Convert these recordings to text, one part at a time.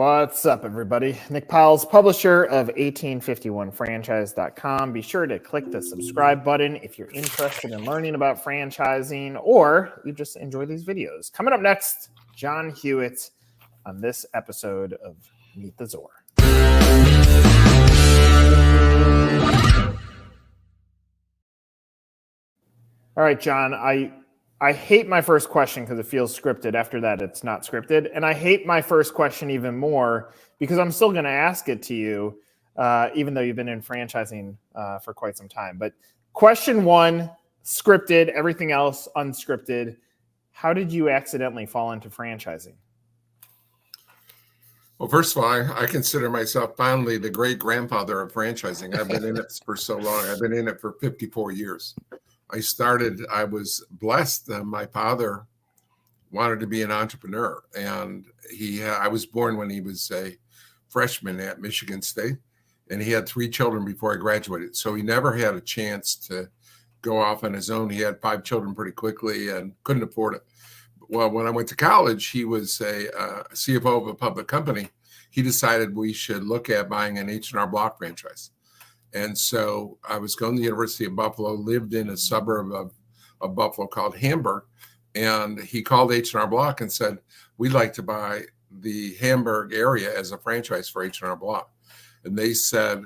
What's up, everybody? Nick Powills, publisher of 1851franchise.com. Be sure to click the subscribe button if you're interested in learning about franchising or you just enjoy these videos. Coming up next, John Hewitt on this episode of Meet the Zor. All right, John, I hate my first question because it feels scripted. After that, it's not scripted. And I hate my first question even more because I'm still going to ask it to you, even though you've been in franchising for quite some time. But question one, scripted, everything else unscripted. How did you accidentally fall into franchising? Well, first of all, I consider myself fondly the great-grandfather of franchising. I've been in it for so long. I've been in it for 54 years. I was blessed. My father wanted to be an entrepreneur, and I was born when he was a freshman at Michigan State, and he had 3 children before I graduated. So he never had a chance to go off on his own. He had 5 children pretty quickly and couldn't afford it. Well, when I went to college, he was a CFO of a public company. He decided we should look at buying an H&R Block franchise. And so I was going to the University of Buffalo, lived in a suburb of Buffalo called Hamburg. And he called H&R Block and said, we'd like to buy the Hamburg area as a franchise for H&R Block. And they said,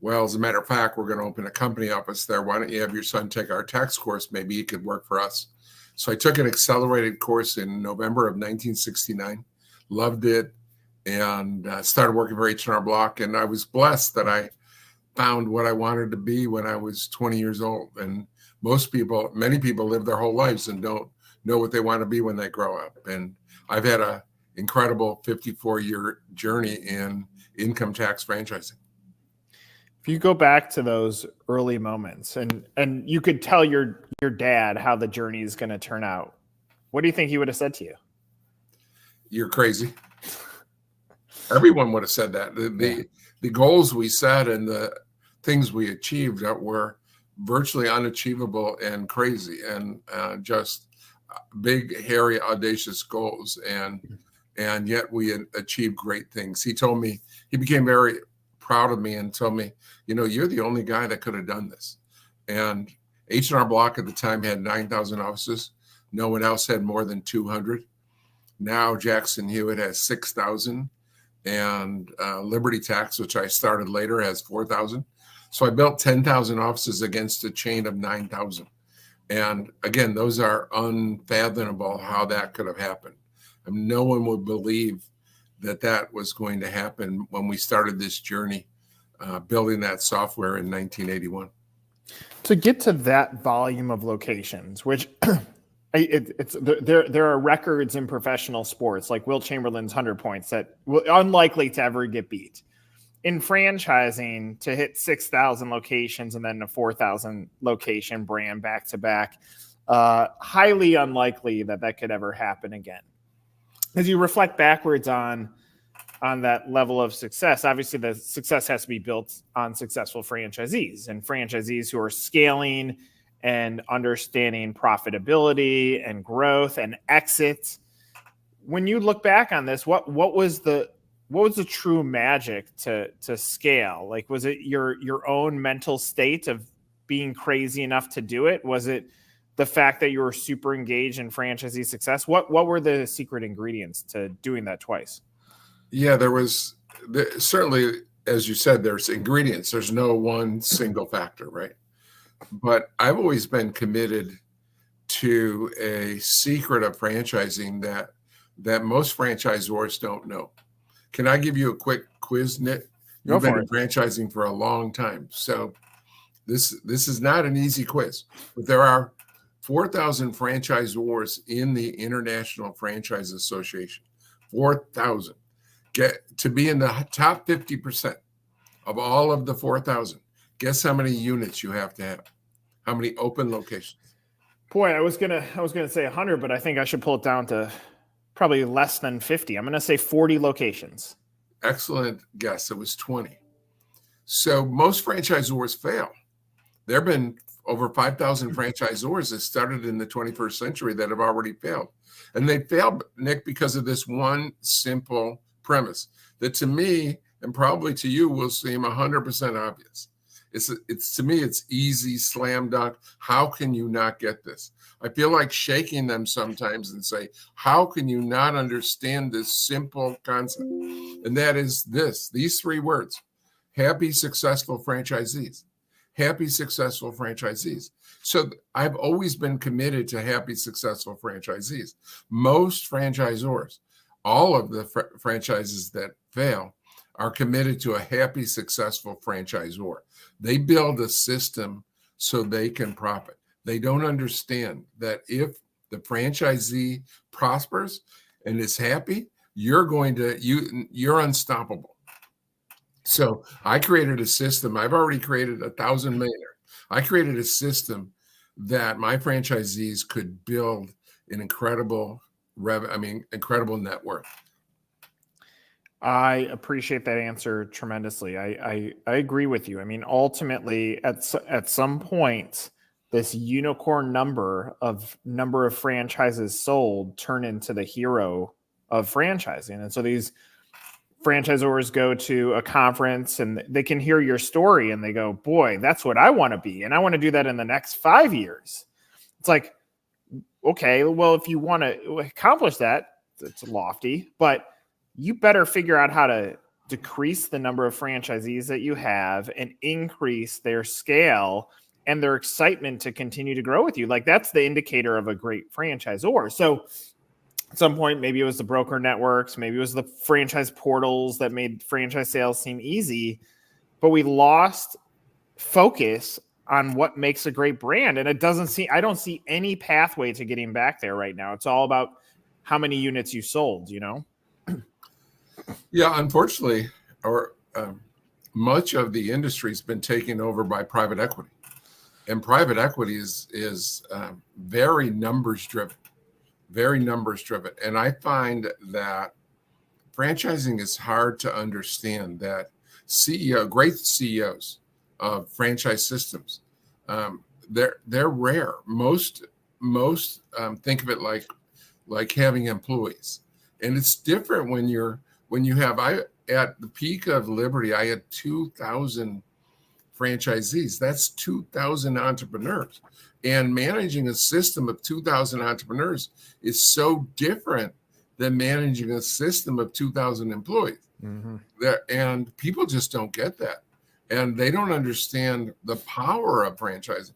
well, as a matter of fact, we're going to open a company office there. Why don't you have your son take our tax course? Maybe he could work for us. So I took an accelerated course in November of 1969, loved it, and started working for H&R Block. And I was blessed that I found what I wanted to be when I was 20 years old. And many people live their whole lives and don't know what they want to be when they grow up. And I've had an incredible 54-year journey in income tax franchising. If you go back to those early moments and you could tell your dad how the journey is going to turn out, what do you think he would have said to you? You're crazy. Everyone would have said that. The goals we set and the things we achieved were virtually unachievable and crazy and just big, hairy, audacious goals. And yet we had achieved great things. He told me, he became very proud of me and told me, you're the only guy that could have done this. And H&R Block at the time had 9,000 offices. No one else had more than 200. Now Jackson Hewitt has 6,000. And Liberty Tax, which I started later, has 4,000. So I built 10,000 offices against a chain of 9,000. And again, those are unfathomable how that could have happened. I mean, no one would believe that was going to happen when we started this journey, building that software in 1981. To get to that volume of locations, which there are records in professional sports like Wilt Chamberlain's 100 points that unlikely to ever get beat. In franchising, to hit 6,000 locations and then a 4,000 location brand back to back, highly unlikely that could ever happen again. As you reflect backwards on that level of success, obviously the success has to be built on successful franchisees and franchisees who are scaling and understanding profitability and growth and exit. When you look back on this, what was the true magic to scale? Like, was it your own mental state of being crazy enough to do it? Was it the fact that you were super engaged in franchisee success? What were the secret ingredients to doing that twice? Yeah, certainly, as you said, there's ingredients. There's no one single factor, right? But I've always been committed to a secret of franchising that most franchisors don't know. Can I give you a quick quiz, Nick? You've been in franchising for a long time. So this is not an easy quiz, but there are 4,000 franchisors in the International Franchise Association. 4,000. Get to be in the top 50% of all of the 4,000. Guess how many units you have to have? How many open locations? Boy, I was gonna say 100, but I think I should pull it down to probably less than 50. I'm gonna say 40 locations. Excellent guess. It was 20. So most franchisors fail. There have been over 5,000 franchisors that started in the 21st century that have already failed. And they failed, Nick, because of this one simple premise that to me and probably to you will seem 100% obvious. It's to me, it's easy, slam dunk. How can you not get this? I feel like shaking them sometimes and say, how can you not understand this simple concept? And that is these three words: happy, successful franchisees. Happy, successful franchisees. So I've always been committed to happy, successful franchisees. Most franchisors, all of the franchises that fail, are committed to a happy, successful franchisor. They build a system so they can profit. They don't understand that if the franchisee prospers and is happy, you're unstoppable. So I created a system. I've already created 1,000 millionaires. I created a system that my franchisees could build an incredible net worth. I appreciate that answer tremendously. I agree with you. I mean, ultimately, at some point, this unicorn number of franchises sold turn into the hero of franchising. And so these franchisors go to a conference and they can hear your story and they go, boy, that's what I want to be. And I want to do that in the next 5 years. It's like, okay, well, if you want to accomplish that, it's lofty, but you better figure out how to decrease the number of franchisees that you have and increase their scale and their excitement to continue to grow with you. Like, that's the indicator of a great franchisor. So at some point, maybe it was the broker networks, maybe it was the franchise portals that made franchise sales seem easy, but we lost focus on what makes a great brand. And I don't see any pathway to getting back there right now. It's all about how many units you sold, you know? Yeah, unfortunately, much of the industry has been taken over by private equity, and private equity is very numbers driven, And I find that franchising is hard to understand. That great CEOs of franchise systems, they're rare. Most think of it like having employees, and it's different when you have. At the peak of Liberty, I had 2,000 franchisees. That's 2,000 entrepreneurs, and managing a system of 2,000 entrepreneurs is so different than managing a system of 2,000 employees. Mm-hmm. And people just don't get that. And they don't understand the power of franchising.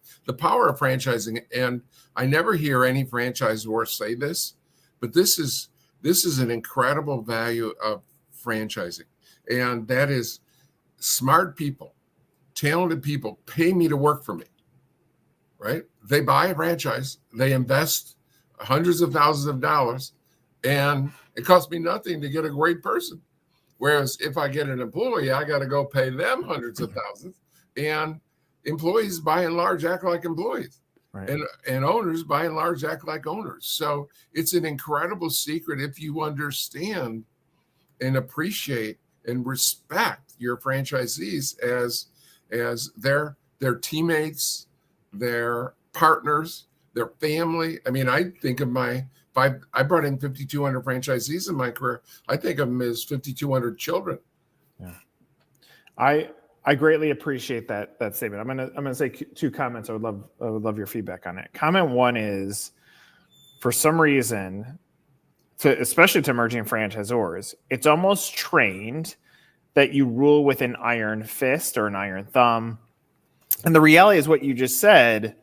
And I never hear any franchisor say this, but this is an incredible value of franchising. And that is smart people, talented people pay me to work for me, right? They buy a franchise, they invest hundreds of thousands of dollars, and it costs me nothing to get a great person. Whereas if I get an employee, I got to go pay them hundreds of thousands. And employees, by and large, act like employees. Right. And owners, by and large, act like owners. So it's an incredible secret if you understand and appreciate and respect your franchisees as their teammates, their partners, their family. I mean, I think of I brought in 5,200 franchisees in my career. I think of them as 5,200 children. Yeah, I greatly appreciate that statement. I'm gonna say two comments. I would love your feedback on it. Comment one is, for some reason, especially to emerging franchisors, it's almost trained that you rule with an iron fist or an iron thumb. And the reality is what you just said.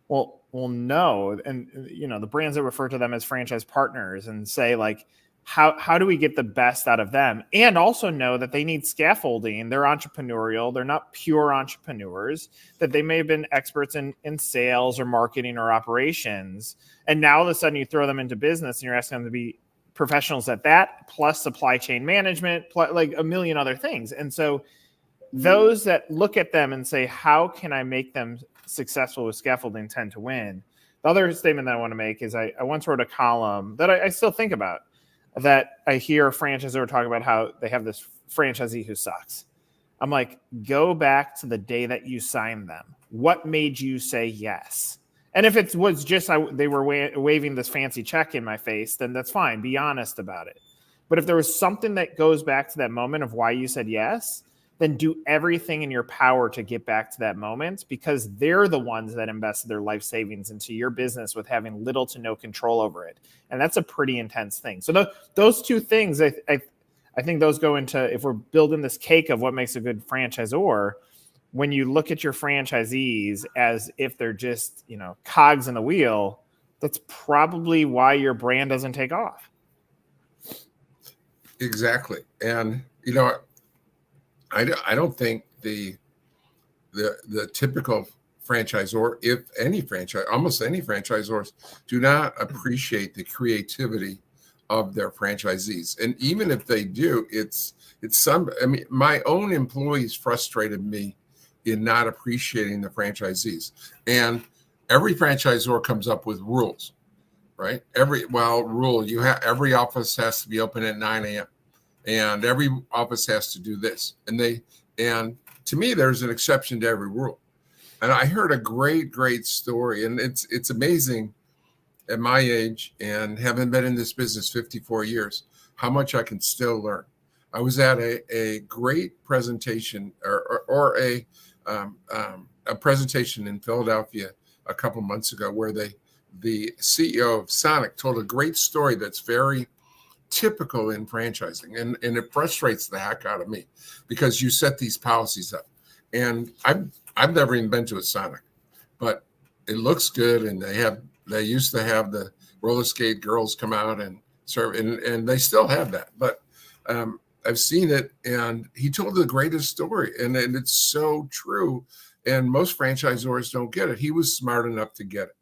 Well, no. And, you know, the brands that refer to them as franchise partners and say, like, how do we get the best out of them? And also know that they need scaffolding. They're entrepreneurial. They're not pure entrepreneurs, that they may have been experts in sales or marketing or operations. And now all of a sudden you throw them into business and you're asking them to be professionals at that, plus supply chain management, like a million other things. And so those that look at them and say, how can I make them successful with scaffolding, tend to win. The other statement that I want to make is I once wrote a column that I still think about, that I hear a franchisor talk about how they have this franchisee who sucks. I'm like, go back to the day that you signed them. What made you say yes? And if it was just they were waving this fancy check in my face, then that's fine. Be honest about it. But if there was something that goes back to that moment of why you said yes, then do everything in your power to get back to that moment, because they're the ones that invested their life savings into your business with having little to no control over it. And that's a pretty intense thing. So those two things, I think those go into, if we're building this cake of what makes a good franchisor, when you look at your franchisees as if they're just, cogs in the wheel, that's probably why your brand doesn't take off. Exactly. And, I don't think the typical franchisor, if any almost any franchisors, do not appreciate the creativity of their franchisees. And even if they do, my own employees frustrated me in not appreciating the franchisees. And every franchisor comes up with rules, right? Every office has to be open at 9 a.m. and every office has to do this. And to me, there's an exception to every rule. And I heard a great story, and it's amazing at my age and having been in this business 54 years, how much I can still learn. I was at a great presentation or a presentation in Philadelphia a couple months ago where the CEO of Sonic told a great story that's very typical in franchising, and it frustrates the heck out of me because you set these policies up, and I've never even been to a Sonic, but it looks good, and they used to have the roller skate girls come out and serve, and they still have that, but I've seen it, and he told the greatest story, and it's so true, and most franchisors don't get it. He was smart enough to get it.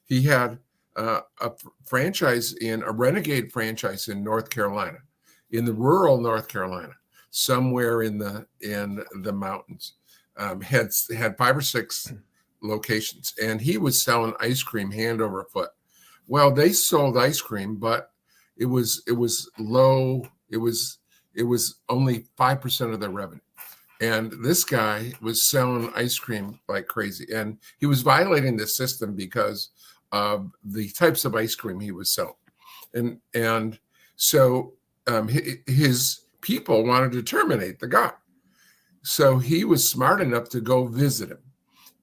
He had a renegade franchise in North Carolina, in the rural North Carolina, somewhere in the mountains, had 5 or 6 locations, and he was selling ice cream hand over foot. Well, they sold ice cream, but it was low. It was only 5% of their revenue. And this guy was selling ice cream like crazy. And he was violating the system because of the types of ice cream he was selling. And so his people wanted to terminate the guy. So he was smart enough to go visit him.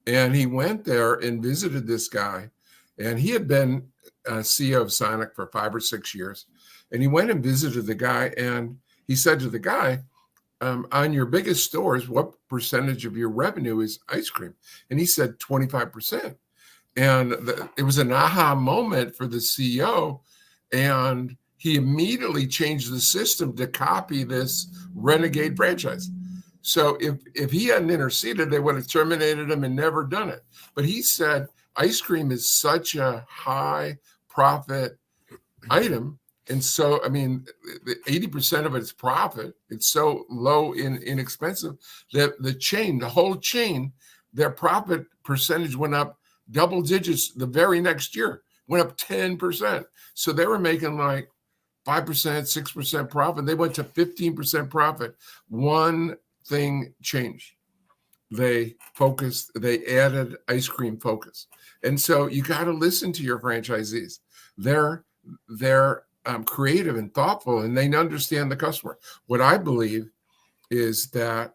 And he went there and visited this guy. And he had been CEO of Sonic for 5 or 6 years. And he went and visited the guy. And he said to the guy, on your biggest stores, what percentage of your revenue is ice cream? And he said 25%. And it was an aha moment for the CEO. And he immediately changed the system to copy this renegade franchise. So if he hadn't interceded, they would have terminated him and never done it. But he said ice cream is such a high profit item. And so, 80% of it is profit. It's so low inexpensive that the whole chain, their profit percentage went up double digits the very next year, went up 10%. So they were making like 5%, 6% profit. They went to 15% profit. One thing changed. They added ice cream focus. And so you got to listen to your franchisees. They're creative and thoughtful, and they understand the customer. What I believe is that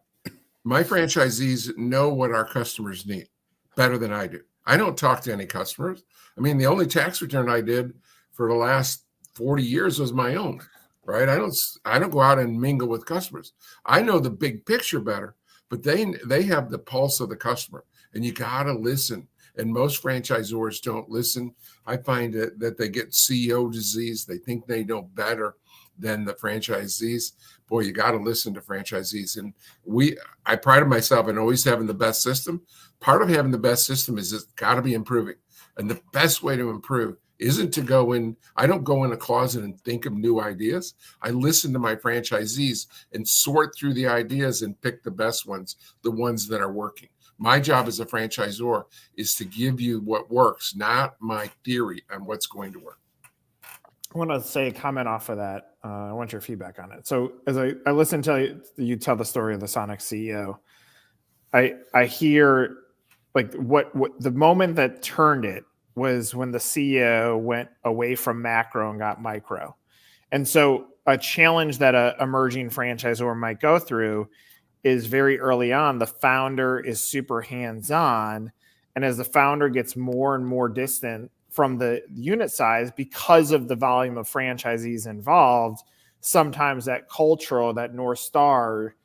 my franchisees know what our customers need better than I do. I don't talk to any customers. The only tax return I did for the last 40 years was my own, right? I don't go out and mingle with customers. I know the big picture better, but they have the pulse of the customer, and you got to listen. And most franchisors don't listen. I find that they get CEO disease. They think they know better than the franchisees. Boy, you got to listen to franchisees. And I pride myself in always having the best system. Part of having the best system is it's got to be improving. And the best way to improve isn't to go in. I don't go in a closet and think of new ideas. I listen to my franchisees and sort through the ideas and pick the best ones, the ones that are working. My job as a franchisor is to give you what works, not my theory on what's going to work. I want to say a comment off of that. I want your feedback on it. So as I listen to you tell the story of the Sonic CEO, I hear like what the moment that turned it was when the CEO went away from macro and got micro. And so a challenge that a emerging franchisor might go through is very early on, the founder is super hands-on. And as the founder gets more and more distant from the unit size because of the volume of franchisees involved, sometimes that cultural, that North Star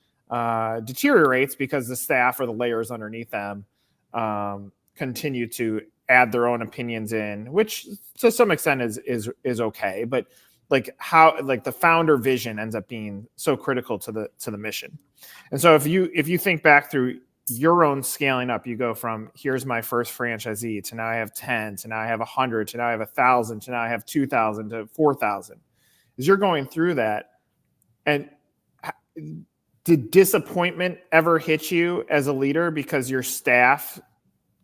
deteriorates because the staff or the layers underneath them continue to add their own opinions in, which to some extent is okay. But like how like the founder vision ends up being so critical to the mission. And so if you think back through your own scaling up, you go from here's my first franchisee to now I have 10, to now I have 100, to now I have 1,000, to now I have 2,000 to 4,000. As you're going through that, and did disappointment ever hit you as a leader because your staff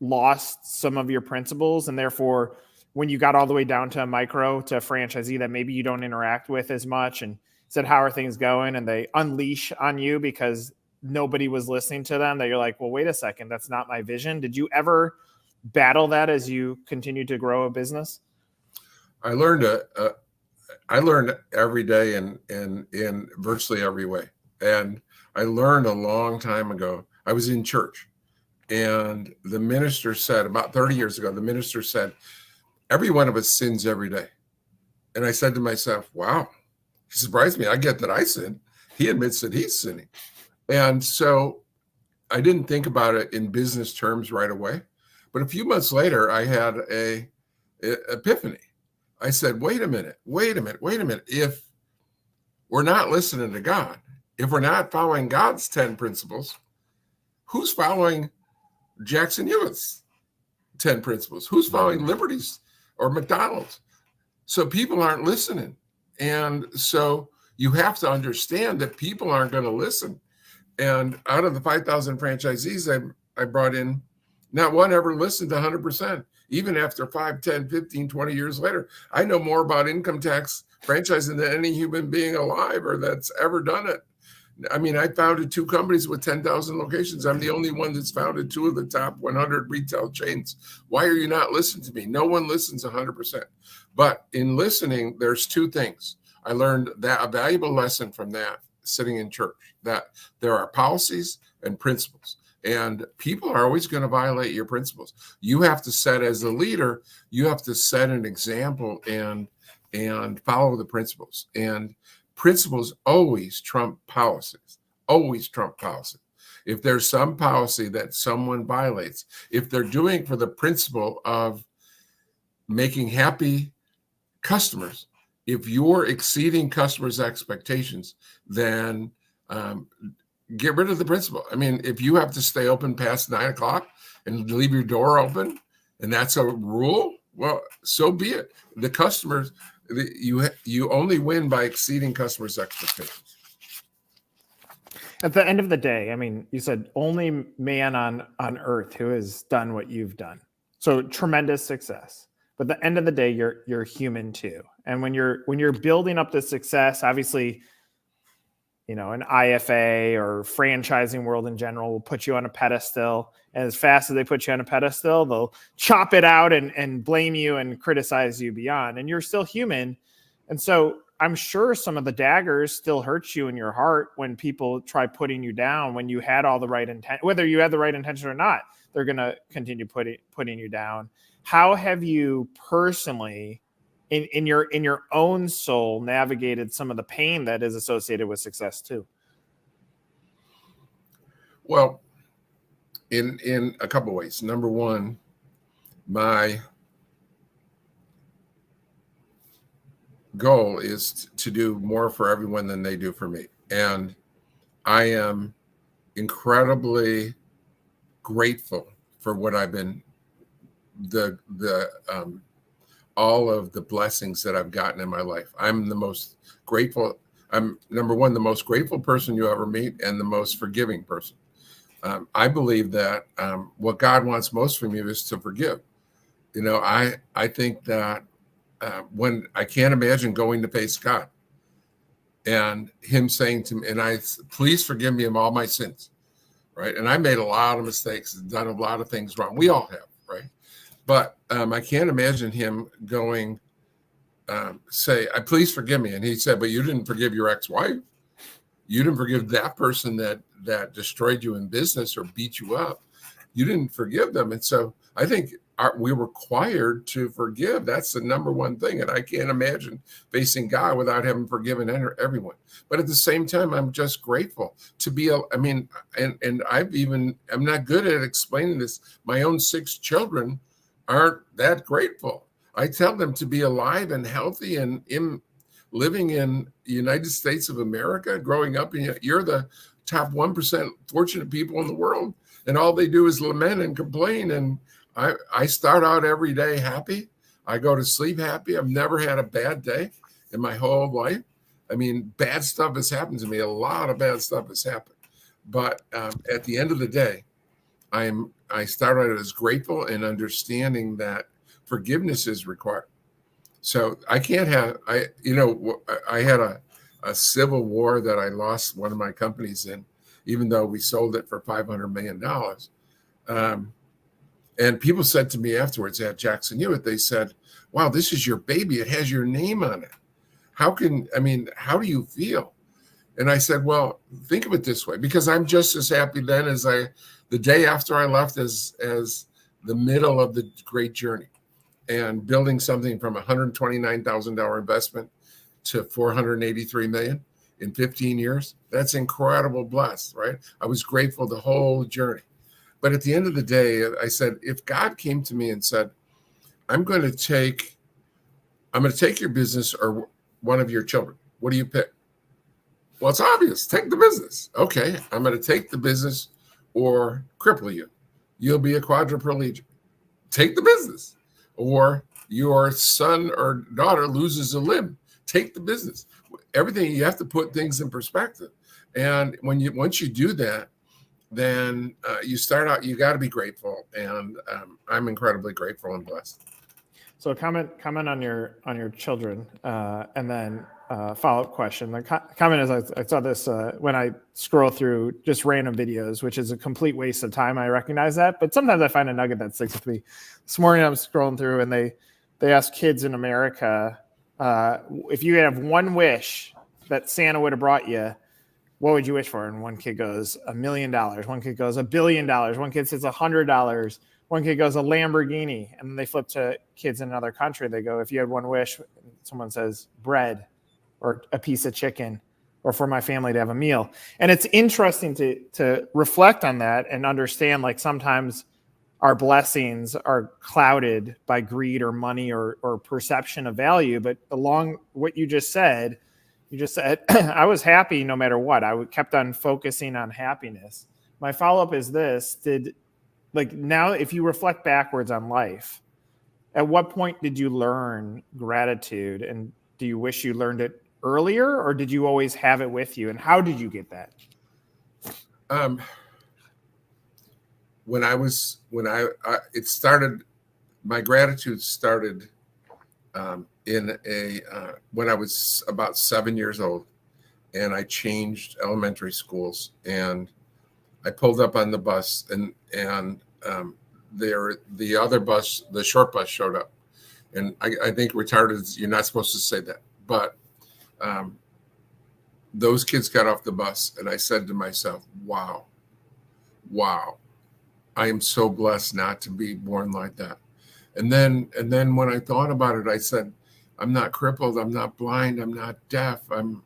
lost some of your principles, and therefore when you got all the way down to a micro, to a franchisee that maybe you don't interact with as much, and said, how are things going? And they unleash on you because nobody was listening to them, that you're like, well, wait a second, that's not my vision. Did you ever battle that as you continued to grow a business? I learned every day in virtually every way. And I learned a long time ago. I was in church, and the minister said, about 30 years ago, the minister said, every one of us sins every day. And I said to myself, wow, he surprised me. I get that I sin. He admits that he's sinning. And so I didn't think about it in business terms right away. But a few months later, I had a epiphany. I said, wait a minute. If we're not listening to God, if we're not following God's 10 principles, who's following Jackson Hewitt's 10 principles? Who's following Liberty's or McDonald's? So people aren't listening. And so you have to understand that people aren't going to listen. And out of the 5,000 franchisees I brought in, not one ever listened to 100%, even after 5, 10, 15, 20 years later. I know more about income tax franchising than any human being alive or that's ever done it. I mean, I founded 2 companies with 10,000 locations. I'm the only one that's founded 2 of the top 100 retail chains. Why are you not listening to me? No one listens 100%. But in listening, there's 2 things. I learned that a valuable lesson from that sitting in church, that there are policies and principles, and people are always going to violate your principles. You have to set, as a leader, you have to set an example and follow the principles. And principles always trump policies, always trump policy. If there's some policy that someone violates, if they're doing for the principle of making happy customers, if you're exceeding customers' expectations, then get rid of the principle. I mean, if you have to stay open past 9 o'clock and leave your door open, and that's a rule, well, so be it. The customers, you only win by exceeding customers' expectations. At the end of the day, I mean, you said only man on earth who has done what you've done. So tremendous success. But at the end of the day, you're human too. And when you're building up this success, obviously, you know, an IFA or franchising world in general will put you on a pedestal. And as fast as they put you on a pedestal, they'll chop it out and blame you and criticize you beyond. And you're still human. And so I'm sure some of the daggers still hurt you in your heart when people try putting you down, when you had all the right intent, whether you had the right intention or not, they're going to continue putting you down. How have you personally, in your own soul, navigated some of the pain that is associated with success too? Well, in a couple of ways. Number one, my goal is to do more for everyone than they do for me. And I am incredibly grateful for what I've been, all of the blessings that I've gotten in my life. I'm the most grateful. I'm, number one, the most grateful person you ever meet, and the most forgiving person. I believe that what God wants most from you is to forgive. You know, I think that when I can't imagine going to face God and him saying to me, please forgive me of all my sins, right? And I made a lot of mistakes, done a lot of things wrong. We all have, right? But I can't imagine him going, say, please forgive me. And he said, but you didn't forgive your ex-wife. You didn't forgive that person that destroyed you in business or beat you up. You didn't forgive them. And so I think we're required to forgive. That's the number one thing. And I can't imagine facing God without having forgiven everyone. But at the same time, I'm just grateful to be, I'm not good at explaining this. My own 6 children aren't that grateful. I tell them to be alive and healthy and living in the United States of America, growing up, you're the top 1% fortunate people in the world. And all they do is lament and complain. And I start out every day happy. I go to sleep happy. I've never had a bad day in my whole life. I mean, bad stuff has happened to me. A lot of bad stuff has happened. But at the end of the day, I start out as grateful and understanding that forgiveness is required. So I can't have, I had a civil war that I lost one of my companies in, even though we sold it for $500 million. And people said to me afterwards at Jackson Hewitt, they said, wow, this is your baby. It has your name on it. How do you feel? And I said, well, think of it this way, because I'm just as happy then as the day after I left as the middle of the great journey. And building something from $129,000 investment to $483 million in 15 years, that's incredible blessed, right? I was grateful the whole journey. But at the end of the day, I said, if God came to me and said, I'm going to take your business or one of your children, what do you pick? Well, it's obvious. Take the business. Okay, I'm going to take the business or cripple you. You'll be a quadriplegic. Take the business. Or your son or daughter loses a limb. Take the business. Everything, you have to put things in perspective. And once you do that, then you start out, you got to be grateful. And I'm incredibly grateful and blessed. So comment on your children, and then follow-up question. The comment is, I saw this when I scroll through just random videos, which is a complete waste of time. I recognize that, but sometimes I find a nugget that sticks with me. This morning I'm scrolling through, and they ask kids in America, if you have one wish that Santa would have brought you, what would you wish for? And one kid goes $1 million. One kid goes $1 billion. One kid says $100. One kid goes a Lamborghini. And then they flip to kids in another country. They go, if you had one wish, someone says bread or a piece of chicken or for my family to have a meal. And it's interesting to reflect on that and understand, like, sometimes our blessings are clouded by greed or money or perception of value. But along what you just said, I was happy no matter what. I kept on focusing on happiness. My follow-up is this: now, if you reflect backwards on life, at what point did you learn gratitude? And do you wish you learned it earlier, or did you always have it with you? And how did you get that? My gratitude started when I was about 7 years old, and I changed elementary schools, and I pulled up on the bus, and the other bus, the short bus, showed up, and I think retarded, you're not supposed to say that, but those kids got off the bus, and I said to myself, wow, I am so blessed not to be born like that. And then when I thought about it, I said, I'm not crippled, I'm not blind, I'm not deaf, I'm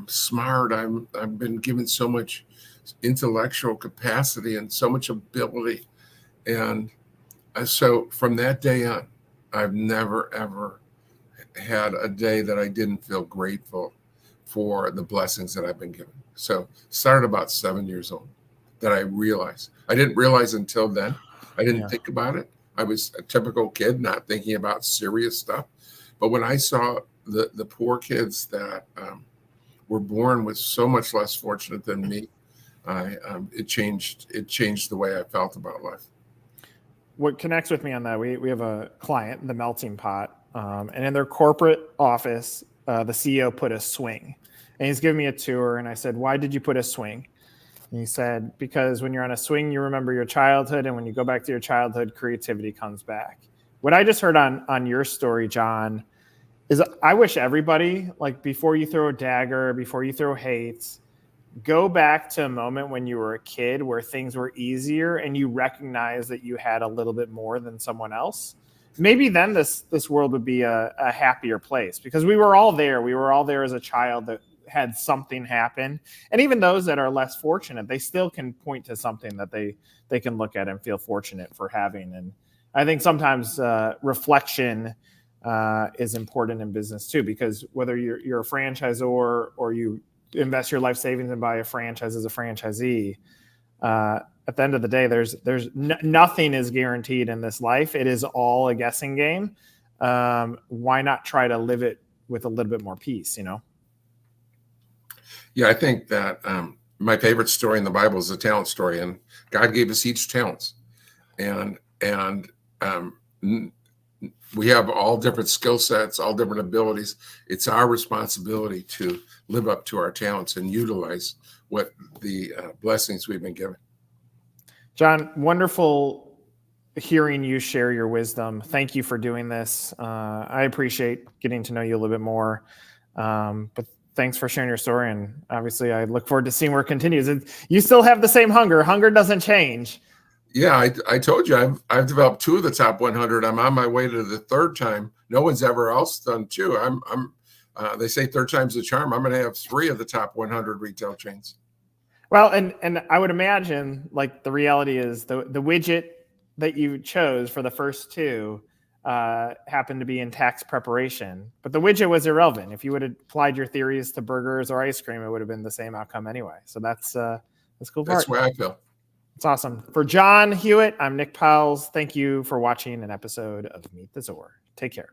smart, I've been given so much intellectual capacity and so much ability. And so from that day on, I've never, ever had a day that I didn't feel grateful for the blessings that I've been given. So started about 7 years old that I realized. I didn't realize until then. I didn't think about it. I was a typical kid, not thinking about serious stuff. But when I saw the poor kids that were born with so much less fortunate than me, it changed the way I felt about life. What connects with me on that, we have a client, the Melting Pot, and in their corporate office, the CEO put a swing, and he's giving me a tour, and I said, why did you put a swing? And he said, because when you're on a swing, you remember your childhood, and when you go back to your childhood, creativity comes back. What I just heard on your story, John, is I wish everybody, like, before you throw a dagger, before you throw hate, go back to a moment when you were a kid where things were easier and you recognize that you had a little bit more than someone else. Maybe then this world would be a happier place, because we were all there. We were all there as a child that had something happen. And even those that are less fortunate, they still can point to something that they can look at and feel fortunate for having. And I think sometimes reflection is important in business too, because whether you're a franchisor or you invest your life savings and buy a franchise as a franchisee, at the end of the day, nothing is guaranteed in this life. It is all a guessing game. Why not try to live it with a little bit more peace, Yeah, I think that my favorite story in the Bible is the talent story, and God gave us each talents, and we have all different skill sets, all different abilities. It's our responsibility to live up to our talents and utilize what the blessings we've been given. John, wonderful hearing you share your wisdom. Thank you for doing this. I appreciate getting to know you a little bit more. But thanks for sharing your story. And obviously, I look forward to seeing where it continues. You still have the same hunger. Hunger doesn't change. Yeah, I told you I've developed 2 of the top 100. I'm on my way to the 3rd time. No one's ever else done 2. They say 3rd time's the charm. I'm going to have 3 of the top 100 retail chains. Well, and I would imagine, like, the reality is the widget that you chose for the first 2 happened to be in tax preparation, but the widget was irrelevant. If you would have applied your theories to burgers or ice cream, it would have been the same outcome anyway. So that's cool part. That's where I feel. It's awesome. For John Hewitt, I'm Nick Powills. Thank you for watching an episode of Meet the Zor. Take care.